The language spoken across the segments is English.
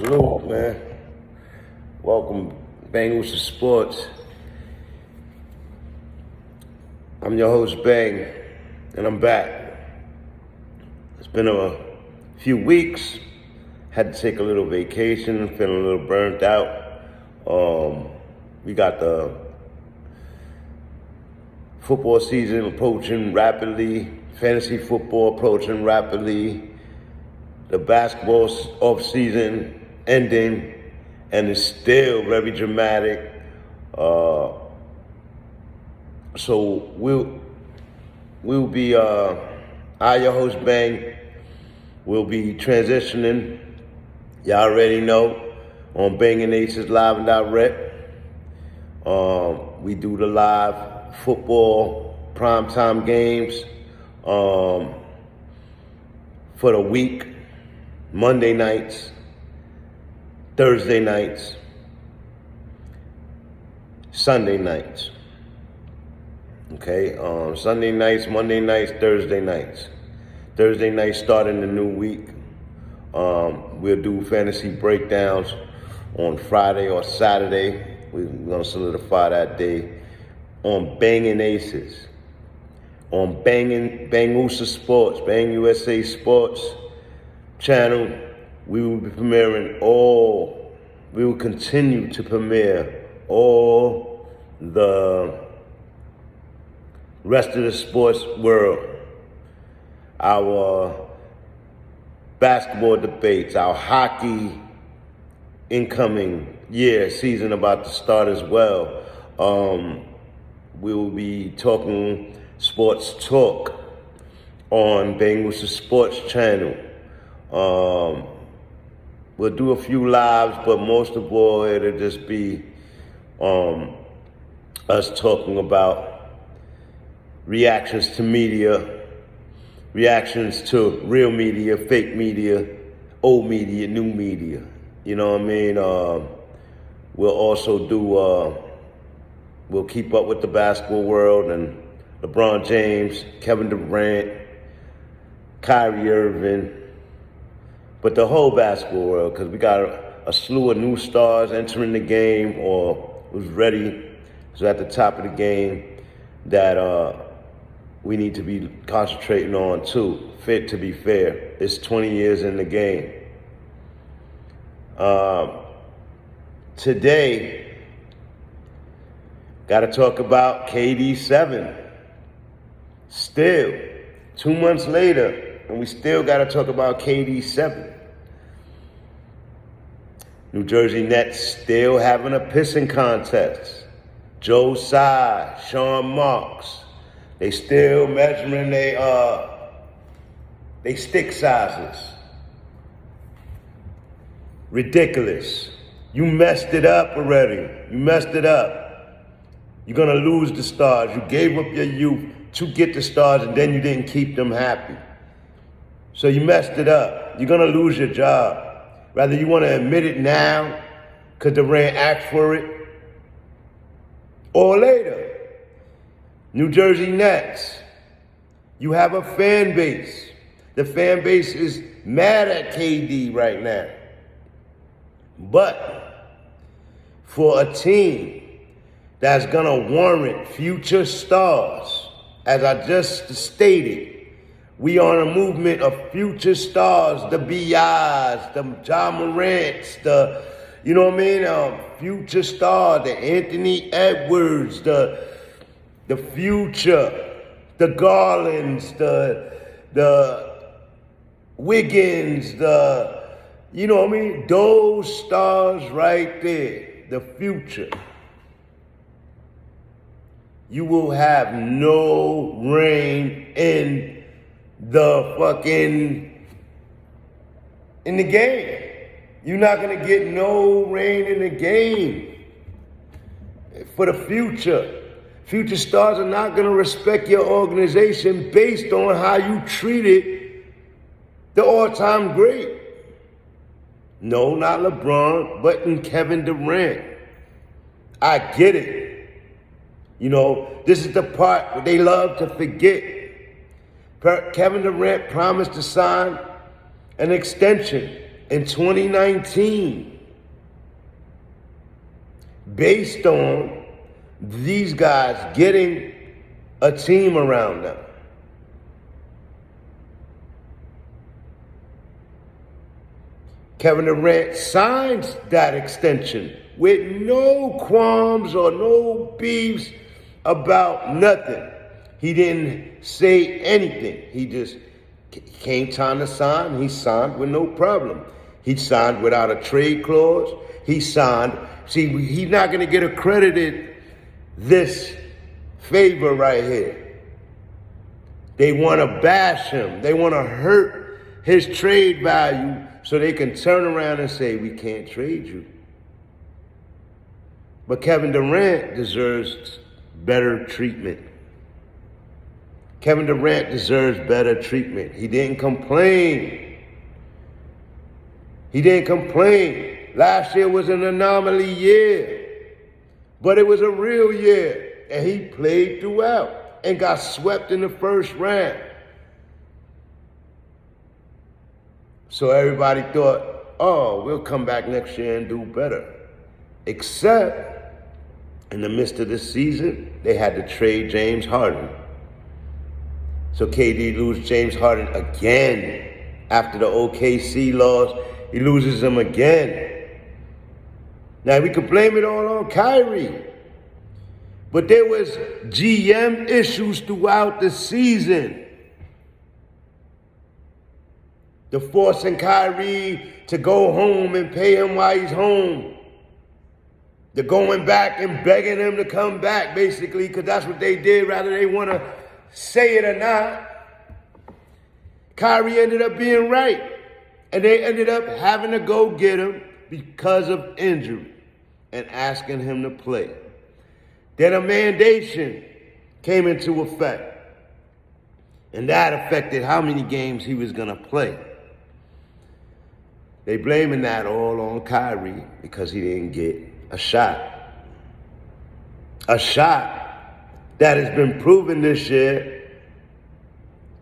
Salute, man. Welcome, BANGUSASPORTS. I'm your host, Bang, and I'm back. It's been a few weeks. Had to take a little vacation, feeling a little burnt out. We got the football season approaching rapidly, fantasy football approaching rapidly, the basketball off season ending, and it's still very dramatic. So we'll be I, your host Bang, will be transitioning. Y'all already know, on Banging Aces Live and Direct. We do the live football primetime games for the week. Monday nights, Thursday nights, Sunday nights. Okay, Sunday nights, Monday nights, Thursday nights. Thursday nights starting the new week. We'll do fantasy breakdowns on Friday or Saturday. We're gonna solidify that day on Banging Aces, on BANGUSASPORTS, Bang USA Sports channel. We will continue to premiere all the rest of the sports world. Our basketball debates, our hockey incoming season about to start as well. We will be talking sports talk on BANGUSASPORTS channel. We'll do a few lives, but most of all, it'll just be us talking about reactions to media, reactions to real media, fake media, old media, new media. You know what I mean? We'll also do, we'll keep up with the basketball world and LeBron James, Kevin Durant, Kyrie Irving, but the whole basketball world, because we got a slew of new stars entering the game or who's ready, so at the top of the game, that we need to be concentrating on too. Fit to be fair, it's 20 years in the game. Today, got to talk about KD7. Still, 2 months later, and we still got to talk about KD7. New Jersey Nets still having a pissing contest. Joe Tsai, Sean Marks, they still measuring they stick sizes. Ridiculous. You messed it up already. You messed it up. You're gonna lose the stars. You gave up your youth to get the stars, and then you didn't keep them happy. So you messed it up. You're gonna lose your job. Whether you wanna admit it now, because Durant asked for it, or later. New Jersey Nets, you have a fan base. The fan base is mad at KD right now. But for a team that's gonna warrant future stars, as I just stated, we are in a movement of future stars, the B.I.s, the Ja Morants, the, you know what I mean, future stars, the Anthony Edwards, the Future, the Garlands, the Wiggins, you know what I mean, those stars right there, the future. You will have no reign in the game. You're not gonna get no reign in the game for the future. Future stars are not gonna respect your organization based on how you treated the all-time great. No, not LeBron, but in Kevin Durant. I get it. You know, this is the part where they love to forget. Kevin Durant promised to sign an extension in 2019 based on these guys getting a team around them. Kevin Durant signs that extension with no qualms or no beefs about nothing. He didn't say anything. He just came time to sign. He signed with no problem. He signed without a trade clause. He signed. See, he's not going to get accredited this favor right here. They want to bash him. They want to hurt his trade value so they can turn around and say, we can't trade you. But Kevin Durant deserves better treatment. Kevin Durant deserves better treatment. He didn't complain. He didn't complain. Last year was an anomaly year, but it was a real year, and he played throughout and got swept in the first round. So everybody thought, oh, we'll come back next year and do better. Except in the midst of this season, they had to trade James Harden. So KD loses James Harden again. After the OKC loss, he loses him again. Now, we could blame it all on Kyrie. But there was GM issues throughout the season. The forcing Kyrie to go home and pay him while he's home. The going back and begging him to come back, basically, because that's what they did, rather they want to say it or not. Kyrie ended up being right. And they ended up having to go get him because of injury and asking him to play. Then a mandation came into effect. And that affected how many games he was going to play. They blaming that all on Kyrie because he didn't get a shot. A shot that has been proven this year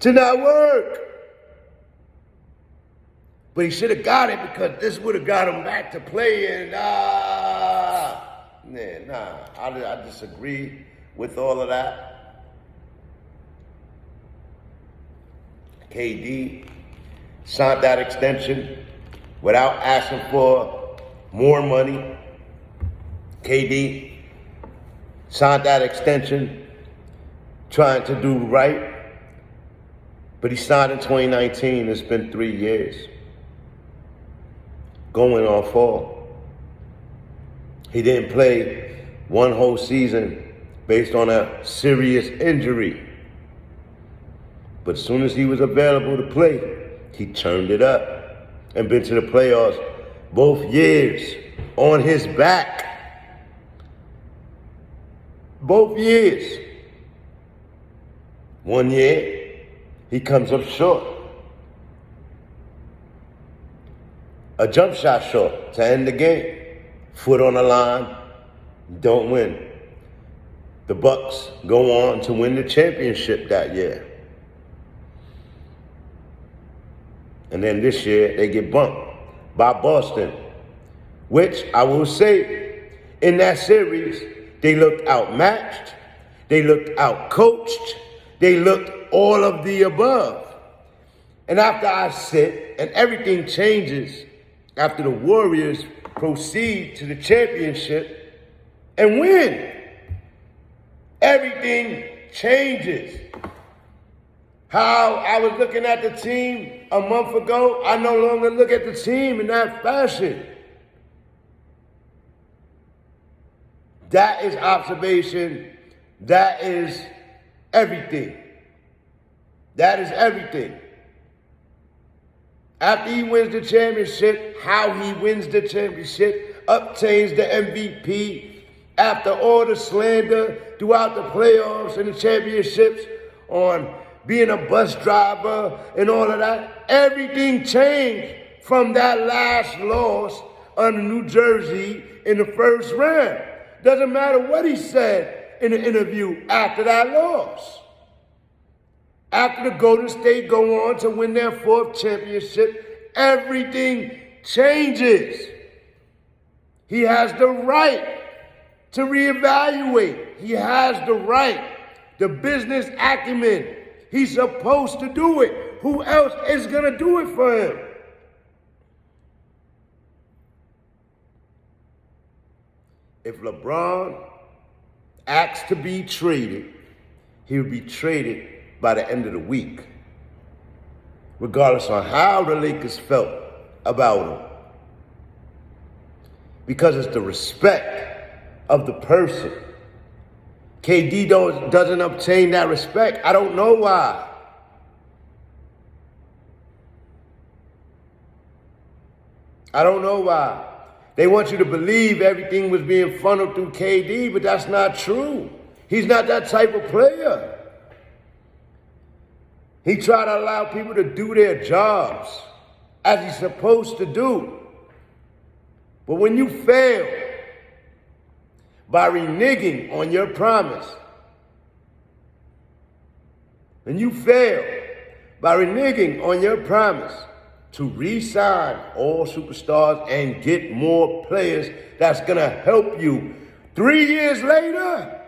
to not work. But he should have got it because this would have got him back to playing. I disagree with all of that. KD signed that extension without asking for more money. KD signed that extension trying to do right. But he signed in 2019. It's been 3 years. Going on 4. He didn't play one whole season based on a serious injury. But as soon as he was available to play, he turned it up and been to the playoffs both years on his back. Both years. 1 year, he comes up short. A jump shot short to end the game. Foot on the line, don't win. The Bucks go on to win the championship that year. And then this year, they get bumped by Boston, which I will say, in that series, they looked outmatched, they looked outcoached, they looked all of the above. And after I sit, and everything changes after the Warriors proceed to the championship and win. Everything changes. How I was looking at the team a month ago, I no longer look at the team in that fashion. That is observation. That is everything. That is everything. After he wins the championship, how he wins the championship, obtains the MVP, after all the slander throughout the playoffs and the championships on being a bus driver and all of that, everything changed from that last loss under New Jersey in the first round. Doesn't matter what he said in the interview after that loss. After the Golden State go on to win their 4th championship, everything changes. He has the right to reevaluate. He has the right, the business acumen. He's supposed to do it. Who else is going to do it for him? If LeBron asks to be traded, he would be traded by the end of the week, regardless on how the Lakers felt about him. Because it's the respect of the person. KD doesn't obtain that respect. I don't know why. I don't know why. They want you to believe everything was being funneled through KD, but that's not true. He's not that type of player. He tried to allow people to do their jobs as he's supposed to do. But when you fail by reneging on your promise, when you fail by reneging on your promise to re-sign all superstars and get more players that's going to help you 3 years later,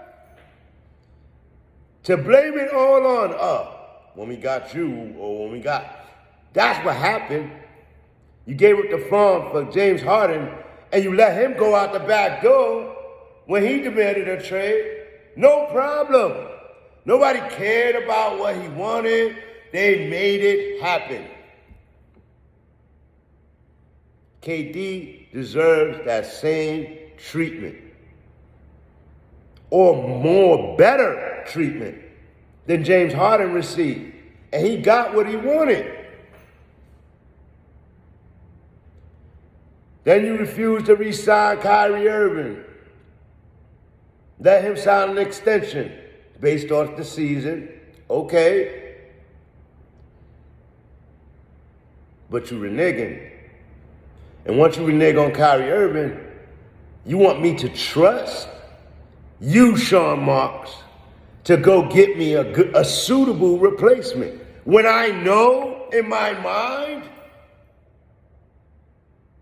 to blame it all on when we got you or when we got... That's what happened. You gave up the farm for James Harden and you let him go out the back door when he demanded a trade. No problem. Nobody cared about what he wanted. They made it happen. KD deserves that same treatment, or more better treatment than James Harden received. And he got what he wanted. Then you refuse to re-sign Kyrie Irving. Let him sign an extension based off the season. Okay. But you reneging. And once you renege on Kyrie Irving, you want me to trust you, Sean Marks, to go get me a suitable replacement when I know in my mind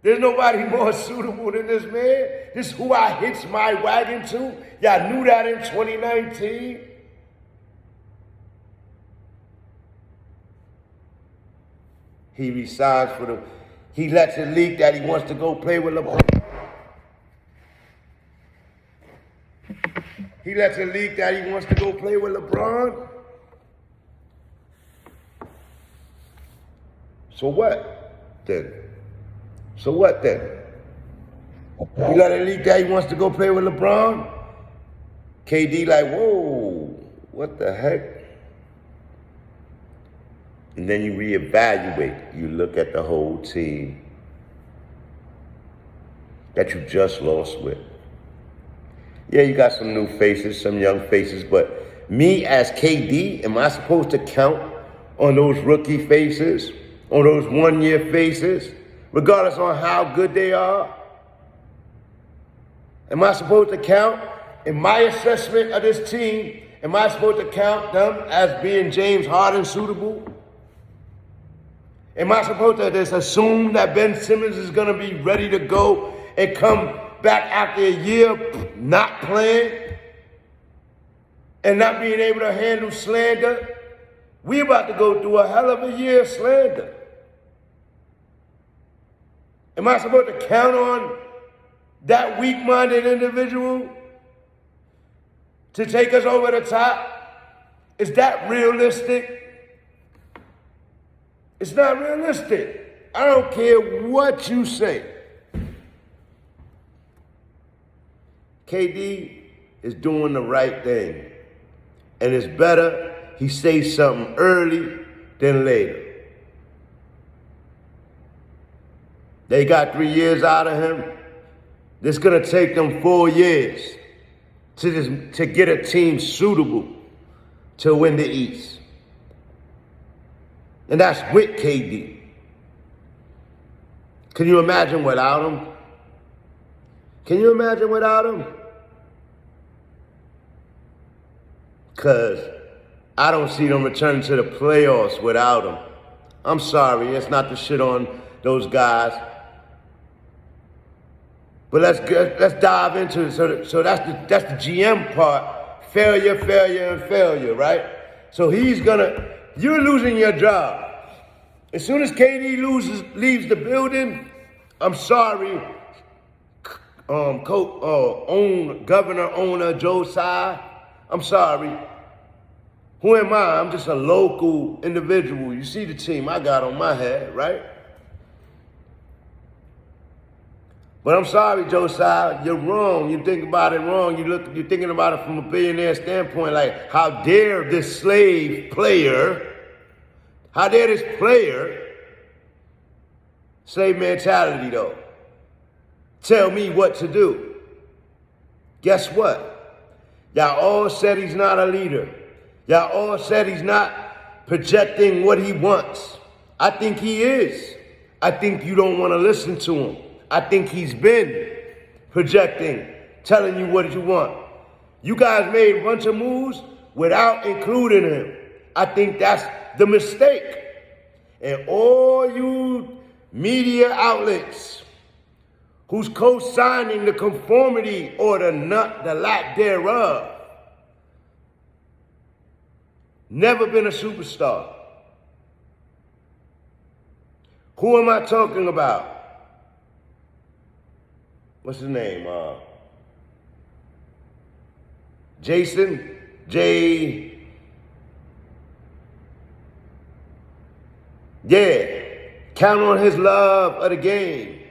there's nobody more suitable than this man. This is who I hitched my wagon to. Y'all knew that in 2019. He resigns for the... He lets it leak that he wants to go play with LeBron. He lets it leak that he wants to go play with LeBron. So what then? So what then? He let it leak that he wants to go play with LeBron. KD like, whoa, what the heck? And then you reevaluate. You look at the whole team that you just lost with. Yeah, you got some new faces, some young faces, but me as KD, am I supposed to count on those rookie faces, on those one-year faces, regardless on how good they are? Am I supposed to count, in my assessment of this team, am I supposed to count them as being James Harden suitable? Am I supposed to just assume that Ben Simmons is going to be ready to go and come back after a year not playing and not being able to handle slander? We're about to go through a hell of a year of slander. Am I supposed to count on that weak-minded individual to take us over the top? Is that realistic? It's not realistic. I don't care what you say. KD is doing the right thing. And it's better he says something early than later. They got 3 years out of him. It's going to take them 4 years to get a team suitable to win the East. And that's with KD. Can you imagine without him? Can you imagine without him? Because I don't see them returning to the playoffs without him. I'm sorry, it's not to shit on those guys. But let's dive into it. So that's the GM part. Failure, and failure, right? So you're losing your job. As soon as KD leaves the building, I'm sorry, governor owner Joe Tsai, I'm sorry. Who am I? I'm just a local individual. You see the team I got on my head, right? But I'm sorry, Joe Tsai, you're wrong. You think about it wrong. You're thinking about it from a billionaire standpoint, like how dare this slave player, slave mentality though, tell me what to do. Guess what? Y'all all said he's not a leader. Y'all all said he's not projecting what he wants. I think he is. I think you don't want to listen to him. I think he's been projecting, telling you what you want. You guys made a bunch of moves without including him. I think that's the mistake. And all you media outlets who's co-signing the conformity or the lack thereof, never been a superstar. Who am I talking about? What's his name? Jason? Yeah. Count on his love of the game.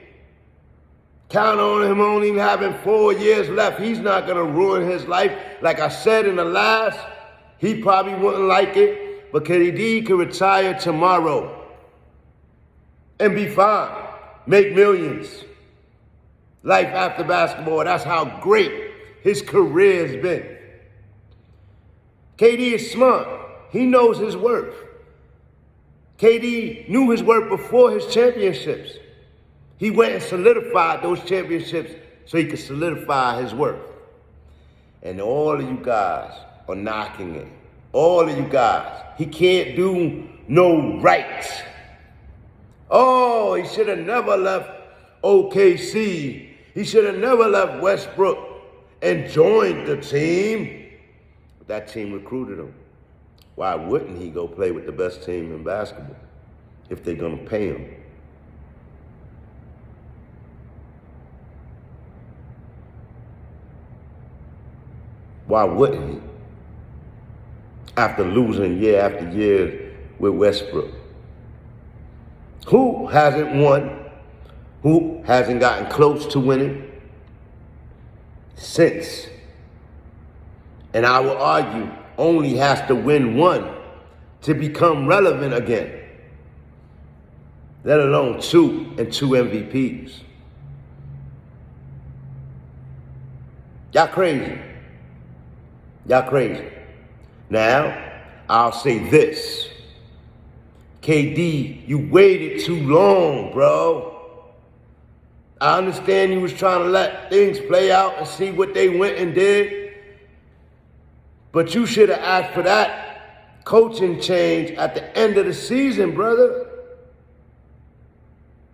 Count on him only having 4 years left. He's not going to ruin his life. Like I said in the last, he probably wouldn't like it, but KD could retire tomorrow and be fine. Make millions. Life after basketball, that's how great his career has been. KD is smart. He knows his worth. KD knew his worth before his championships. He went and solidified those championships so he could solidify his worth. And all of you guys are knocking it. All of you guys. He can't do no right. Oh, he should have never left OKC. He should have never left Westbrook and joined the team. But that team recruited him. Why wouldn't he go play with the best team in basketball if they're going to pay him? Why wouldn't he? After losing year after year with Westbrook. Who hasn't won? Who hasn't gotten close to winning since? And I will argue, only has to win one to become relevant again. Let alone 2 and 2 MVPs. Y'all crazy. Y'all crazy. Now, I'll say this. KD, you waited too long, bro. I understand you was trying to let things play out and see what they went and did. But you should have asked for that coaching change at the end of the season, brother.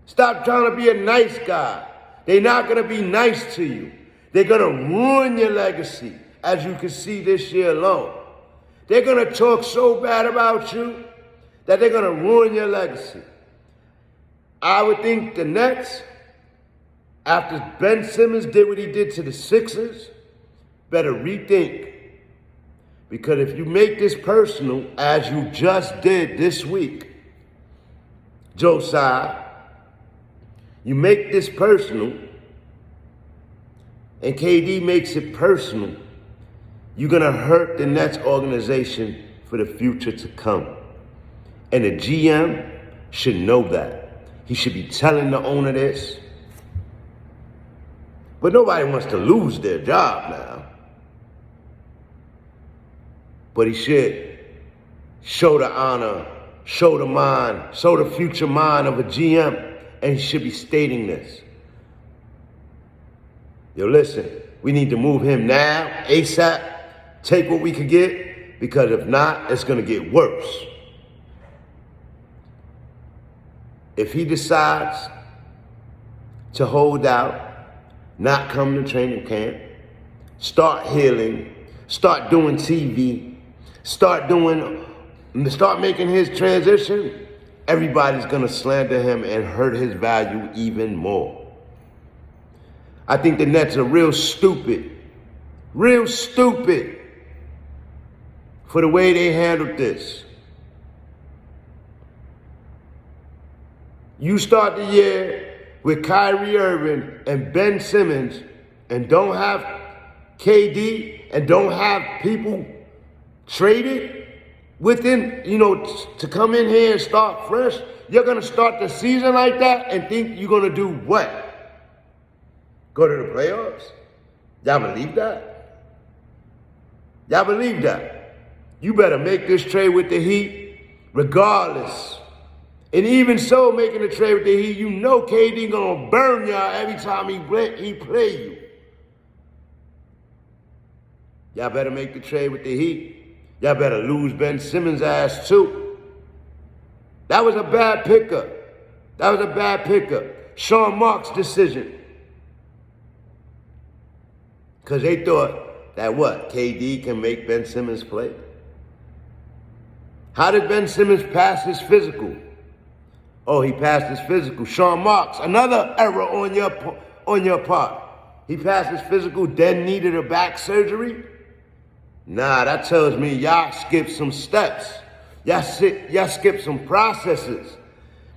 Stop trying to be a nice guy. They're not going to be nice to you. They're going to ruin your legacy, as you can see this year alone. They're going to talk so bad about you that they're going to ruin your legacy. I would think the Nets, after Ben Simmons did what he did to the Sixers, better rethink. Because if you make this personal, as you just did this week, Joe Tsai, you make this personal, and KD makes it personal, you're going to hurt the Nets organization for the future to come. And the GM should know that. He should be telling the owner this. But nobody wants to lose their job now. But he should show the honor, show the mind, show the future mind of a GM. And he should be stating this. Yo, listen, we need to move him now, ASAP. Take what we could get, because if not, it's going to get worse. If he decides to hold out not come to training camp, start healing, start doing TV, start making his transition, everybody's gonna slander him and hurt his value even more. I think the Nets are real stupid for the way they handled this. You start the year with Kyrie Irving and Ben Simmons and don't have KD and don't have people traded within, to come in here and start fresh. You're going to start the season like that and think you're going to do what? Go to the playoffs? Y'all believe that? Y'all believe that? You better make this trade with the Heat regardless. And even so, making a trade with the Heat, you know KD gonna burn y'all every time he play you. Y'all better make the trade with the Heat. Y'all better lose Ben Simmons' ass too. That was a bad pickup. Sean Marks' decision. Because they thought that KD can make Ben Simmons play? How did Ben Simmons pass his physical? Oh, he passed his physical. Sean Marks, another error on your part. He passed his physical, then needed a back surgery? Nah, that tells me y'all skipped some steps. Y'all skipped some processes.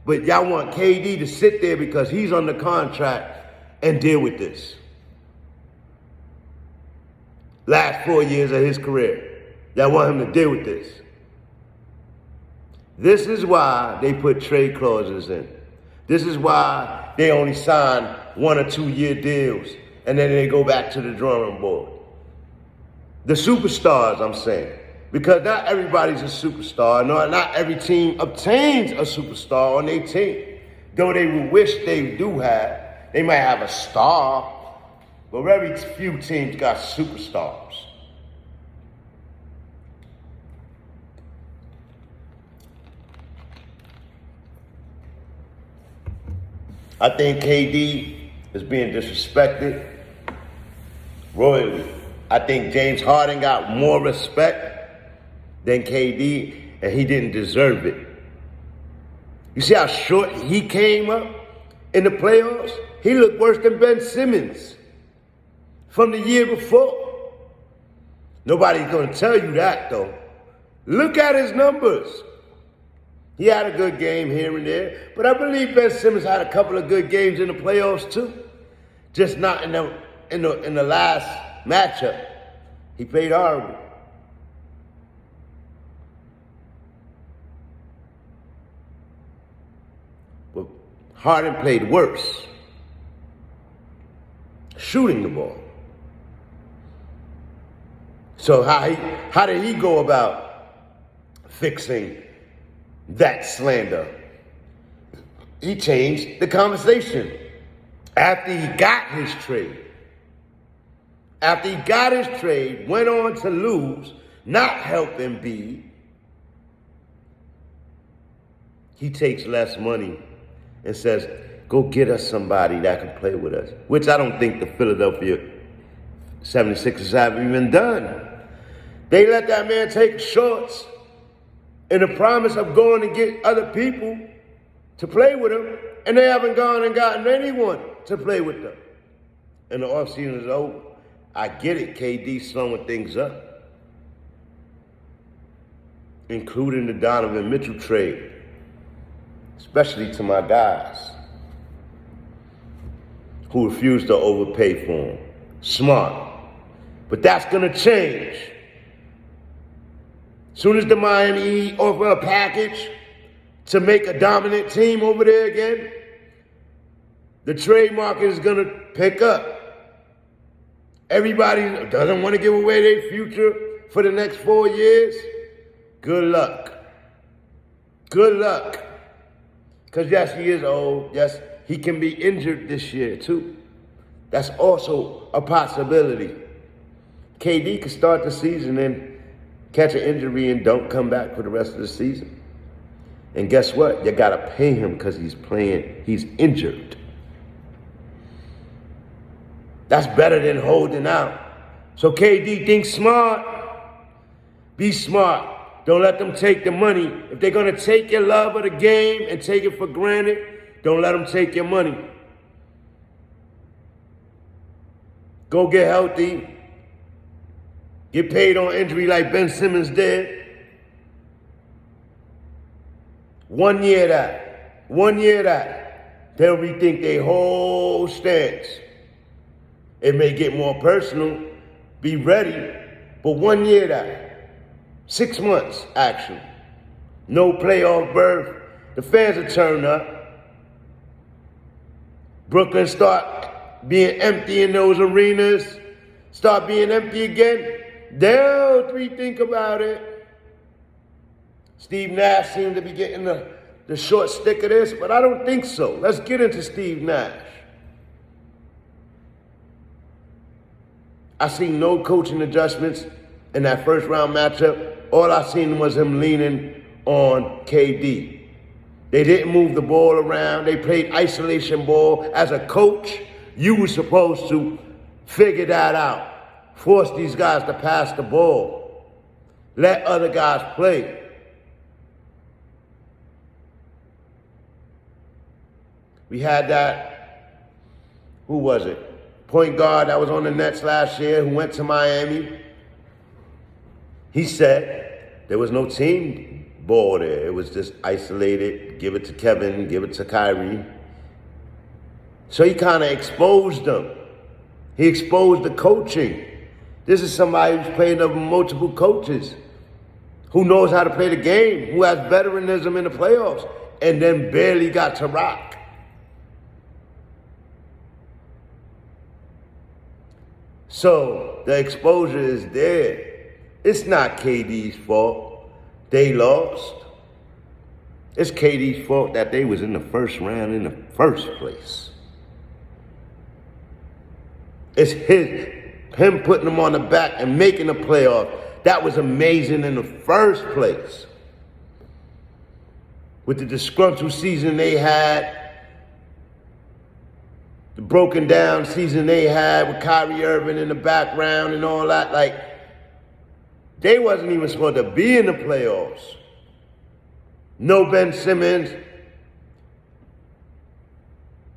But y'all want KD to sit there because he's under contract and deal with this. Last 4 years of his career. Y'all want him to deal with this. This is why they put trade clauses in. This is why they only sign 1 or 2 year deals and then they go back to the drawing board. The superstars, I'm saying. Because not everybody's a superstar. No, not every team obtains a superstar on their team. Though they would wish they do have. They might have a star, but very few teams got superstars. I think KD is being disrespected royally. I think James Harden got more respect than KD, and he didn't deserve it. You see how short he came up in the playoffs? He looked worse than Ben Simmons from the year before. Nobody's going to tell you that, though. Look at his numbers. He had a good game here and there, but I believe Ben Simmons had a couple of good games in the playoffs too. Just not in the last matchup. He played horrible. But Harden played worse. Shooting the ball. So how did he go about fixing that slander? He changed the conversation after he got his trade. After he got his trade, went on to lose, not help Embiid. He takes less money and says, go get us somebody that can play with us, which I don't think the Philadelphia 76ers have even done. They let that man take shorts in the promise of going to get other people to play with him, and they haven't gone and gotten anyone to play with them. And the offseason is over. I get it, KD slowing things up, including the Donovan Mitchell trade, especially to my guys who refused to overpay for him. Smart. But that's going to change. Soon as the Miami Heat offer a package to make a dominant team over there again, the trade market is going to pick up. Everybody doesn't want to give away their future for the next 4 years. Good luck. Good luck. Because yes, he is old. Yes, he can be injured this year too. That's also a possibility. KD could start the season and catch an injury and don't come back for the rest of the season. And guess what? You got to pay him because he's injured. That's better than holding out. So KD, think smart. Be smart. Don't let them take the money. If they're going to take your love of the game and take it for granted, don't let them take your money. Go get healthy. Get paid on injury like Ben Simmons did. 1 year of that. 1 year of that. They'll rethink their whole stance. It may get more personal. Be ready. But 1 year of that. 6 months, actually. No playoff berth. The fans will turn up. Brooklyn start being empty in those arenas. Start being empty again. They'll rethink about it. Steve Nash seemed to be getting the short stick of this, but I don't think so. Let's get into Steve Nash. I seen no coaching adjustments in that first round matchup. All I seen was him leaning on KD. They didn't move the ball around. They played isolation ball. As a coach, you were supposed to figure that out. Force these guys to pass the ball. Let other guys play. We had that, who was it? Point guard that was on the Nets last year who went to Miami. He said there was no team ball there. It was just isolated. Give it to Kevin, give it to Kyrie. So he kind of exposed them. He exposed the coaching. This is somebody who's playing under multiple coaches, who knows how to play the game, who has veteranism in the playoffs, and then barely got to rock. So the exposure is there. It's not KD's fault they lost. It's KD's fault that they was in the first round in the first place. It's him putting them on the back and making the playoff. That was amazing in the first place. With the disgruntled season they had, the broken down season they had with Kyrie Irving in the background and all that, like, they wasn't even supposed to be in the playoffs. No Ben Simmons.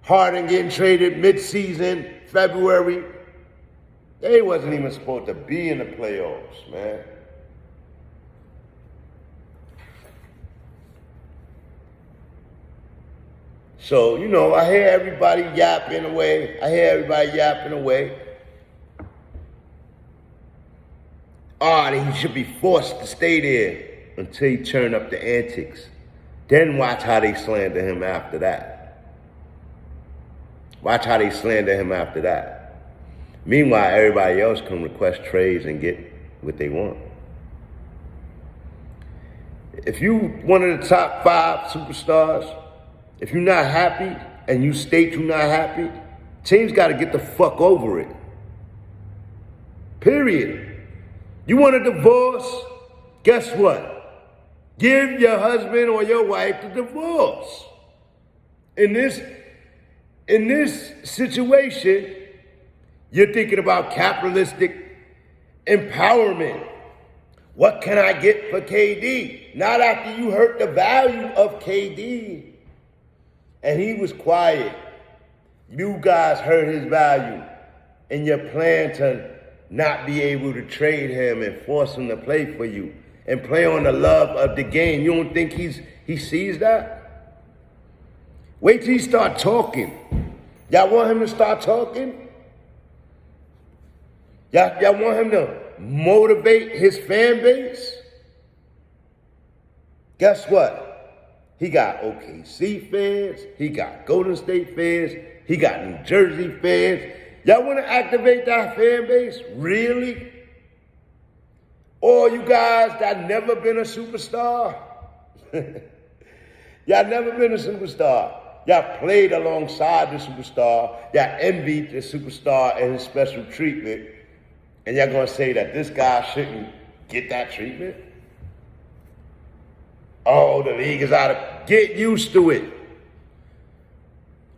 Harden getting traded mid-season, February. They wasn't even supposed to be in the playoffs, man. So, you know, I hear everybody yapping away. He should be forced to stay there until he turn up the antics. Then watch how they slander him after that. Meanwhile, everybody else can request trades and get what they want. If you one of the top 5 superstars, if you're not happy and you state you're not happy, teams got to get the fuck over it. Period. You want a divorce? Guess what? Give your husband or your wife the divorce. In this situation, you're thinking about capitalistic empowerment. What can I get for KD? Not after you hurt the value of KD. And he was quiet. You guys hurt his value. And your plan to not be able to trade him and force him to play for you and play on the love of the game. You don't think he sees that? Wait till he start talking. Y'all want him to start talking? Y'all want him to motivate his fan base? Guess what? He got OKC fans. He got Golden State fans. He got New Jersey fans. Y'all want to activate that fan base? Really? Or you guys that never been a superstar? Y'all never been a superstar. Y'all played alongside the superstar. Y'all envied the superstar and his special treatment. And y'all gonna say that this guy shouldn't get that treatment? Oh, the league is out of... Get used to it.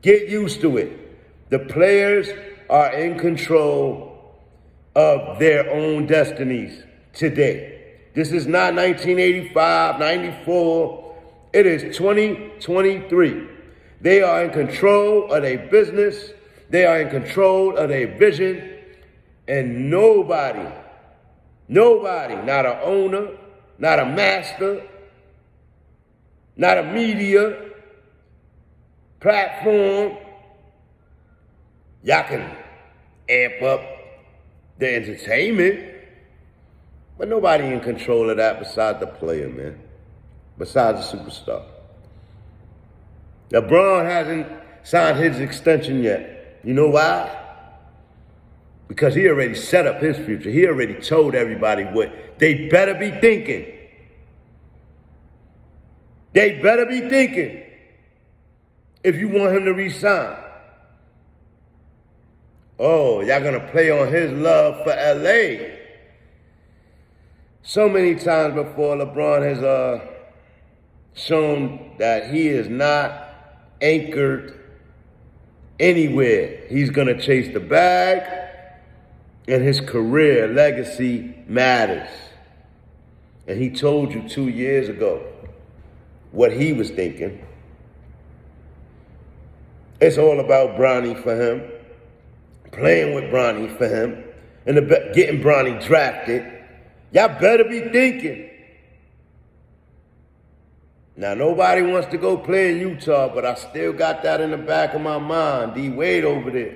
Get used to it. The players are in control of their own destinies today. This is not 1985, 94. It is 2023. They are in control of their business. They are in control of their vision. And nobody, not an owner, not a master, not a media platform, y'all can amp up the entertainment, but nobody in control of that besides the player, man. Besides the superstar. LeBron hasn't signed his extension yet. You know why? Because he already set up his future. He already told everybody what they better be thinking. They better be thinking if you want him to resign. Oh, y'all gonna play on his love for LA. So many times before, LeBron has shown that he is not anchored anywhere. He's gonna chase the bag. And his career legacy matters. And he told you 2 years ago what he was thinking. It's all about Bronny for him, playing with Bronny for him, and getting Bronny drafted. Y'all better be thinking. Now, nobody wants to go play in Utah, but I still got that in the back of my mind. D. Wade over there,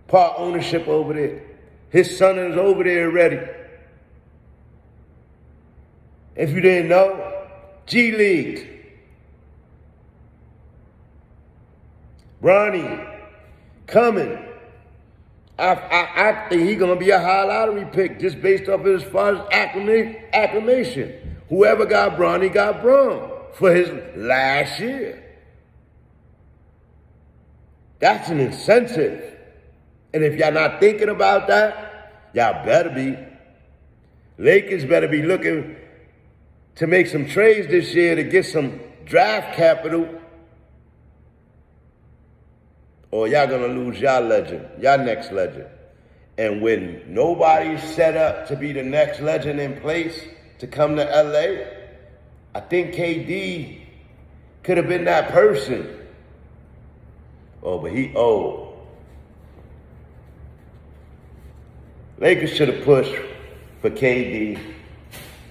part ownership over there. His son is over there already. If you didn't know, G League. Bronny coming. I think he's going to be a high lottery pick just based off of his father's acclamation. Whoever got Bronny got Bron for his last year. That's an incentive. And if y'all not thinking about that, y'all better be. Lakers better be looking to make some trades this year to get some draft capital, or y'all gonna lose y'all legend, y'all next legend. And when nobody's set up to be the next legend in place to come to LA, I think KD could have been that person. Oh, but he old. Lakers should have pushed for KD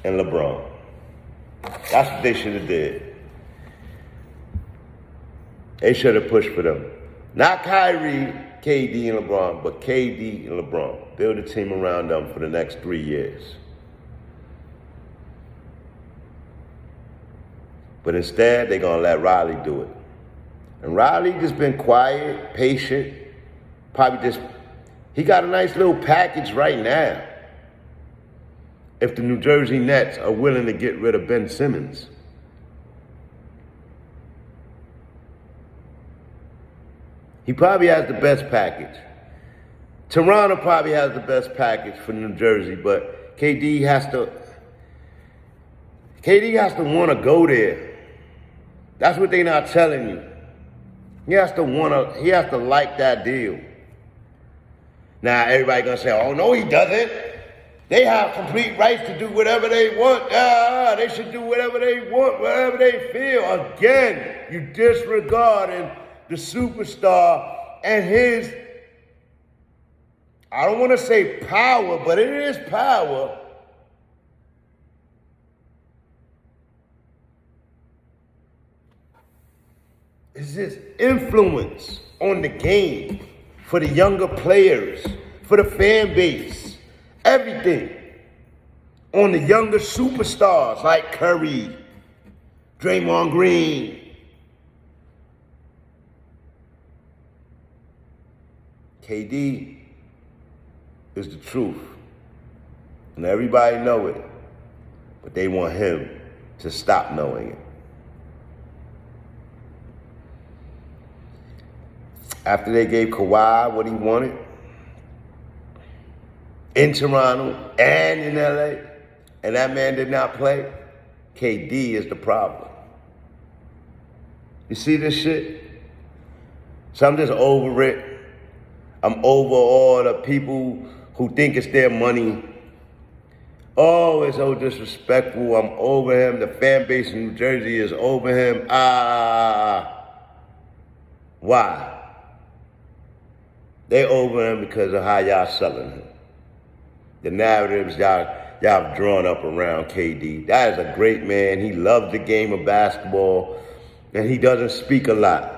and LeBron. That's what they should have did. They should have pushed for them. Not Kyrie, KD, and LeBron, but KD and LeBron. Build a team around them for the next 3 years. But instead, they're going to let Riley do it. And Riley just been quiet, patient, probably just... He got a nice little package right now. If the New Jersey Nets are willing to get rid of Ben Simmons. He probably has the best package. Toronto probably has the best package for New Jersey, but KD has to want to go there. That's what they're not telling you. He has to like that deal. Now, everybody gonna say, oh, no, he doesn't. They have complete rights to do whatever they want. They should do whatever they want, whatever they feel. Again, you disregarding the superstar and his, I don't want to say power, but it is power. It's his influence on the game. For the younger players, for the fan base, everything. On the younger superstars like Curry, Draymond Green. KD is the truth. And everybody know it. But they want him to stop knowing it. After they gave Kawhi what he wanted, in Toronto and in LA, and that man did not play, KD is the problem. You see this shit? So I'm just over it. I'm over all the people who think it's their money. Oh, it's so disrespectful. I'm over him. The fan base in New Jersey is over him. Why? They over him because of how y'all selling him. The narratives y'all have drawn up around KD. That is a great man. He loves the game of basketball, and he doesn't speak a lot.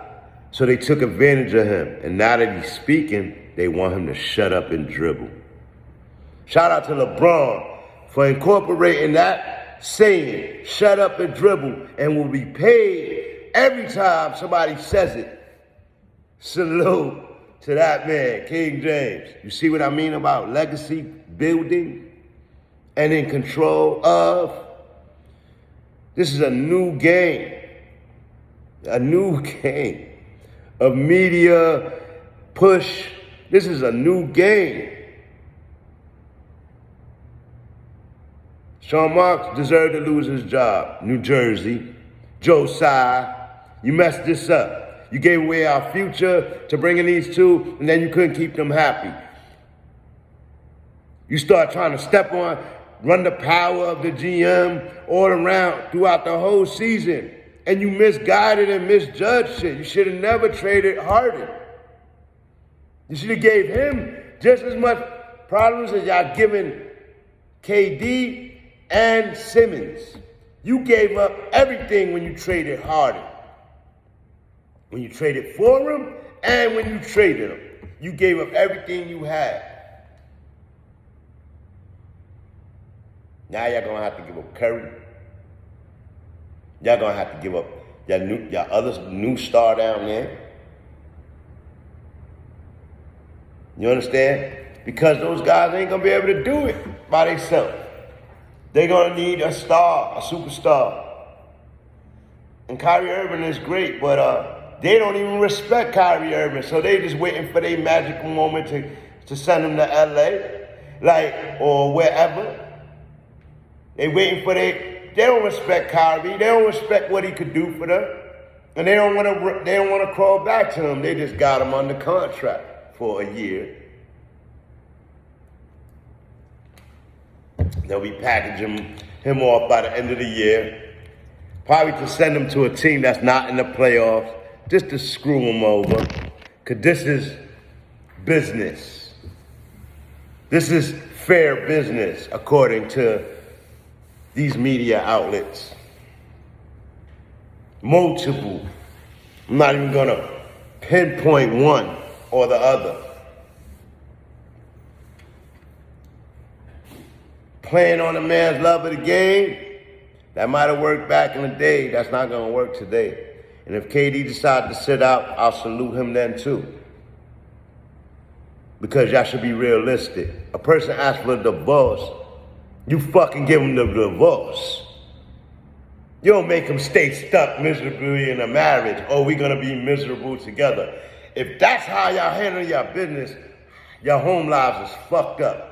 So they took advantage of him. And now that he's speaking, they want him to shut up and dribble. Shout out to LeBron for incorporating that saying, shut up and dribble, and will be paid every time somebody says it. Salute to that man, King James. You see what I mean about legacy building and in control of? This is a new game. A new game of media push. This is a new game. Sean Marks deserved to lose his job. New Jersey. Joe Tsai, you messed this up. You gave away our future to bring in these two, and then you couldn't keep them happy. You start trying to step on, run the power of the GM all around throughout the whole season, and you misguided and misjudged shit. You should have never traded Harden. You should have gave him just as much problems as y'all giving KD and Simmons. You gave up everything when you traded Harden. When you traded for him and when you traded him. You gave up everything you had. Now y'all gonna have to give up Curry. Y'all gonna have to give up your other new star down there. You understand? Because those guys ain't gonna be able to do it by themselves. They're gonna need a star, a superstar. And Kyrie Irving is great, but they don't even respect Kyrie Irving, so they just waiting for their magical moment to send him to LA, or wherever. They waiting for they don't respect Kyrie. They don't respect what he could do for them, and they don't want to crawl back to him. They just got him under contract for a year. They'll be packaging him off by the end of the year, probably to send him to a team that's not in the playoffs, just to screw him over. Because this is business. This is fair business, according to these media outlets. Multiple. I'm not even going to pinpoint one or the other. Playing on a man's love of the game, that might have worked back in the day. That's not going to work today. And if KD decided to sit out, I'll salute him then too. Because y'all should be realistic. A person asks for a divorce, you fucking give him the divorce. You don't make him stay stuck miserably in a marriage. Oh, we're going to be miserable together. If that's how y'all handle your business, your home lives is fucked up.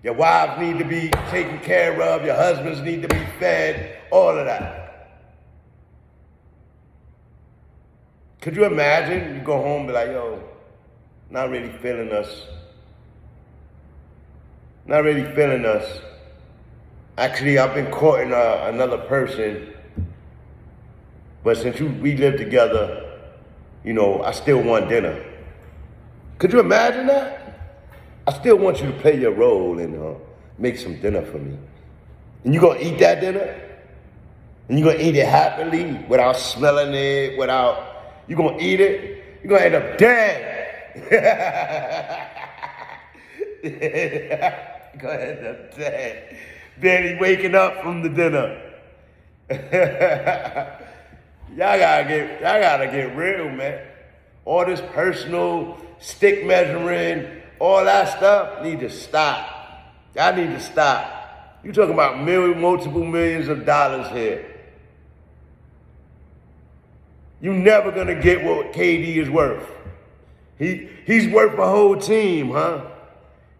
Your wives need to be taken care of. Your husbands need to be fed. All of that. Could you imagine? You go home and be like, yo, not really feeling us. Not really feeling us. Actually, I've been courting another person. But since we live together, I still want dinner. Could you imagine that? I still want you to play your role and make some dinner for me. And you're going to eat that dinner? And you're going to eat it happily without smelling it, you're going to eat it? You're going to end up dead. You're going to end up dead. Barely waking up from the dinner. Y'all gotta get real, man. All this personal stick measuring, all that stuff need to stop. Y'all need to stop. You talking about multiple millions of dollars here. You never gonna get what KD is worth. He's worth a whole team, huh?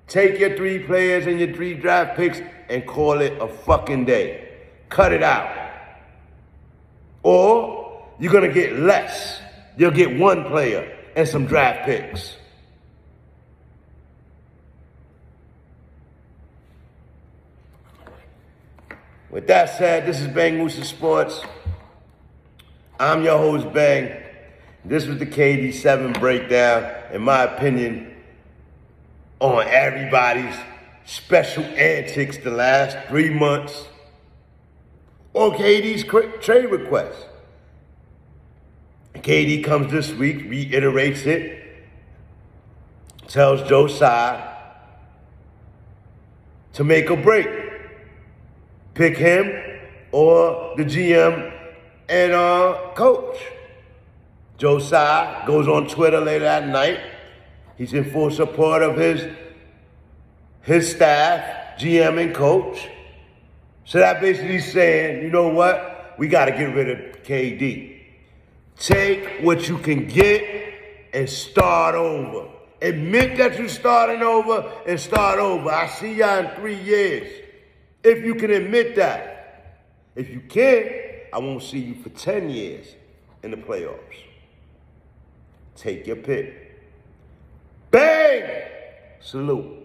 Take your 3 players and your 3 draft picks and call it a fucking day. Cut it out. Or you're gonna get less. You'll get 1 player and some draft picks. With that said, this is BANGUSASPORTS. I'm your host, Bang. This was the KD7 breakdown, in my opinion, on everybody's special antics the last 3 months on KD's trade request. KD comes this week, reiterates it, tells Josiah to make a break. Pick him or the GM and coach. Josiah goes on Twitter later that night. He's in full support of his staff, GM and coach. So that basically saying, you know what? We got to get rid of KD. Take what you can get and start over. Admit that you're starting over and start over. I see y'all in 3 years. If you can admit that. If you can't, I won't see you for 10 years in the playoffs. Take your pick. Bang! Salute.